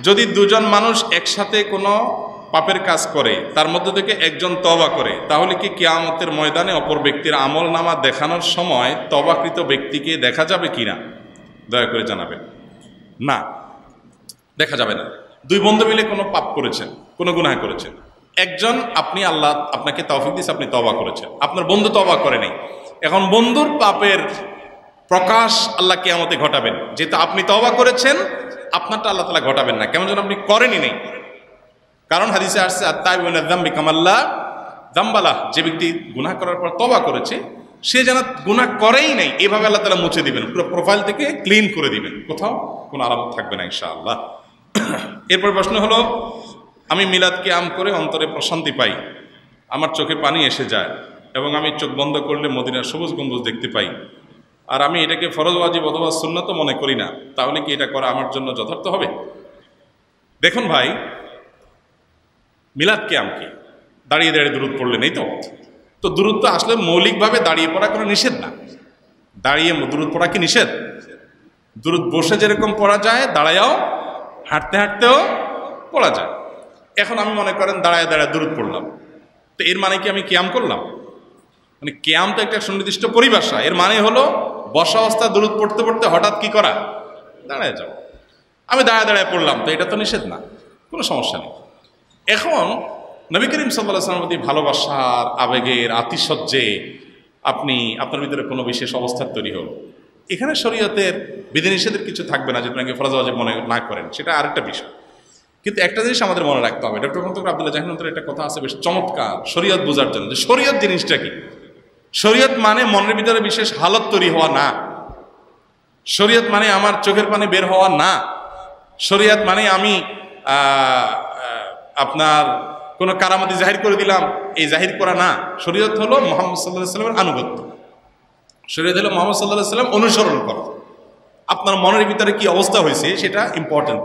যদি দুজন মানুষ একসাথে কোনো পাপের কাজ করে, তার মধ্যে থেকে একজন তওবা করে, তাহলে কি কিয়ামতের ময়দানে অপর ব্যক্তির আমল নামা দেখানোর সময় তওবাকৃত ব্যক্তিকে দেখা যাবে কিনা? দয়া করে জানাবেন। না, দেখা যাবে না। দুই বন্ধু মিলে কোনো পাপ করেছেন, কোনো গুনাহ করেছেন, একজন আল্লাহ আপনাকে তৌফিক দিয়েছে, আপনি তওবা করেছেন, আপনার বন্ধু তওবা করে নাই। এখন বন্ধুর পাপের প্রকাশ আল্লাহ কিয়ামতে ঘটাবেন, যেহেতু আপনি তওবা করেছেন, আপনারটা আল্লাহ তাআলা ঘটাবেন না, কেমন যেন আপনি করেনই নাই। কারণ হাদিসে আসছে আত-তাইবু মিনায যামবি কামাল্লা যামবালাহ, যে ব্যক্তি গুনাহ করার পর তওবা করেছে সে যেন গুনাহ করেই নাই, এভাবে আল্লাহ তাআলা মুছে দিবেন, পুরো প্রোফাইল থেকে ক্লিন করে দিবেন, কোথাও কোনো আলামত থাকবে না ইনশাআল্লাহ। এরপর প্রশ্ন হলো, আমি মিলাদ কিয়াম করে অন্তরে প্রশান্তি পাই, আমার চোখে পানি এসে যায় এবং আমি চোখ বন্ধ করলে মদিনার সবুজ গম্বুজ দেখতে পাই, আর আমি এটাকে ফরজ, ওয়াজিব অথবা সুন্নাত মনে করি না, তাহলে কি এটা করা আমার জন্য যথার্থ হবে? দেখুন ভাই, মিলাদ কিয়াম কি দাঁড়িয়ে দাঁড়িয়ে দুরূদ পড়লে নেই তো দুরূদ তো আসলে মৌলিকভাবে দাঁড়িয়ে পড়া কোনো নিষেধ না। দাঁড়িয়ে দুরূদ পড়া কি নিষেধ? দুরূদ বসে যেরকম পড়া যায়, দাঁড়ায়ও হাঁটতে হাঁটতেও পড়া যায়। এখন আমি মনে করেন দাঁড়ায় দাঁড়ায় দুরূদ পড়লাম, তো এর মানে কি আমি কিয়াম করলাম? মানে কিয়াম তো একটা সুনির্দিষ্ট পরিভাষা, এর মানে হলো বসা অবস্থা দুরূদ পড়তে পড়তে হঠাৎ কি করা, দাঁড়ায় যাও। আমি দাঁড়ায় দাঁড়ায় পড়লাম, তো এটা তো নিষেধ না, কোনো সমস্যা নেই। এখন নবী করিম সাল্লাল্লাহু আলাইহি ওয়াসাল্লামের প্রতি ভালোবাসার আবেগের আতিশয্যে আপনার ভিতরে কোনো বিশেষ অবস্থার তৈরি হলো, এখানে শরীয়তের বিধিনিষেধের কিছু থাকবে না, যেটা নাকি ফরজ ওয়াজিব মনে না করেন, সেটা আরেকটা বিষয়। কিন্তু একটা জিনিস আমাদের মনে রাখতে হবে, ডক্টর মুনতাসির আব্দুল্লাহ জাহিনুর একটা কথা আছে বেশ চমৎকার শরীয়ত বোঝার জন্য, যে শরীয়ত জিনিসটা কি। শরীয়ত মানে মনের ভিতরে বিশেষ হালত তৈরি হওয়া না, শরীয়ত মানে আমার চোখের পানি বের হওয়া না, শরীয়ত মানে আমি আপনার কোনো কারামতি জাহির করে দিলাম, এই জাহির করা না। শরীয়ত হলো মুহাম্মদ সাল্লাল্লাহু আলাইহি ওয়াসাল্লামের আনুগত্য, শরীয়ত হলো মুহাম্মদ সাল্লাল্লাহু আলাইহি ওয়াসাল্লাম অনুসরণ করা। আপনার মনের ভিতরে কি অবস্থা হয়েছে সেটা ইম্পর্টেন্ট।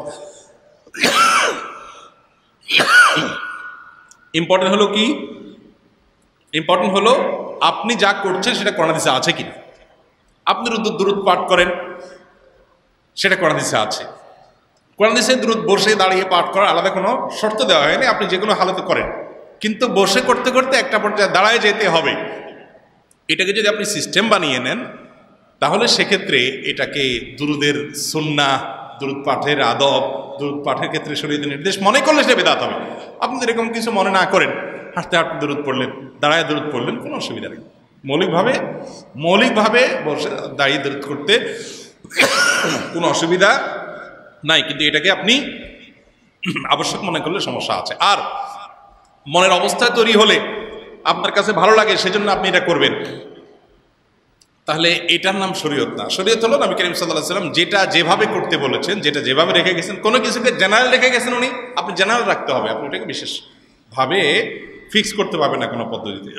ইম্পর্টেন্ট হলো কি? ইম্পর্টেন্ট হলো আপনি যা করছেন সেটা কোরআন হাদিসে আছে কিনা। আপনি দুরূদ পাঠ করেন, সেটা কোরআন হাদিসে আছে। কোরআন হাদিসে দুরূদ বসে দাঁড়িয়ে পাঠ করার আলাদা কোনো শর্ত দেওয়া হয়নি, আপনি যে কোনো হালতে করেন, কিন্তু বসে করতে করতে একটা পর্যায়ে দাঁড়ায় যেতে হবে। এটাকে যদি আপনি সিস্টেম বানিয়ে নেন, তাহলে সেক্ষেত্রে এটাকে দুরূদের সুন্নাহ, দুরূদ পাঠের আদব, দুরূদ পাঠের ক্ষেত্রে শরীয়তের নির্দেশ মনে করলে সেটা বিদআত হবে। আপনি এরকম কিছু মনে না করেন, হাঁটতে হাঁটতে দুরূদ পড়লেন, দাঁড়ায় দুরূদ পড়লেন, কোনো অসুবিধা নেই। মৌলিকভাবে বসে দাঁড়িয়ে দুরূদ করতে কোনো অসুবিধা নাই, কিন্তু এটাকে আপনি আবশ্যক মনে করলে সমস্যা আছে। আর মনের অবস্থা তৈরি হলে আপনার কাছে ভালো লাগে সেজন্য আপনি এটা করবেন, তাহলে এটার নাম শরীয়ত না। শরীয়ত হলো নবী করিম সাল্লাল্লাহু আলাইহি ওয়াসাল্লাম যেটা যেভাবে করতে বলেছেন, যেটা যেভাবে রেখে গেছেন, কোনো কিছুকে জেনারেল রেখে গেছেন উনি, আপনি জেনারেল রাখতে হবে, আপনি এটাকে বিশেষভাবে ফিক্স করতে পারবেন না কোনো পদ্ধতিতে।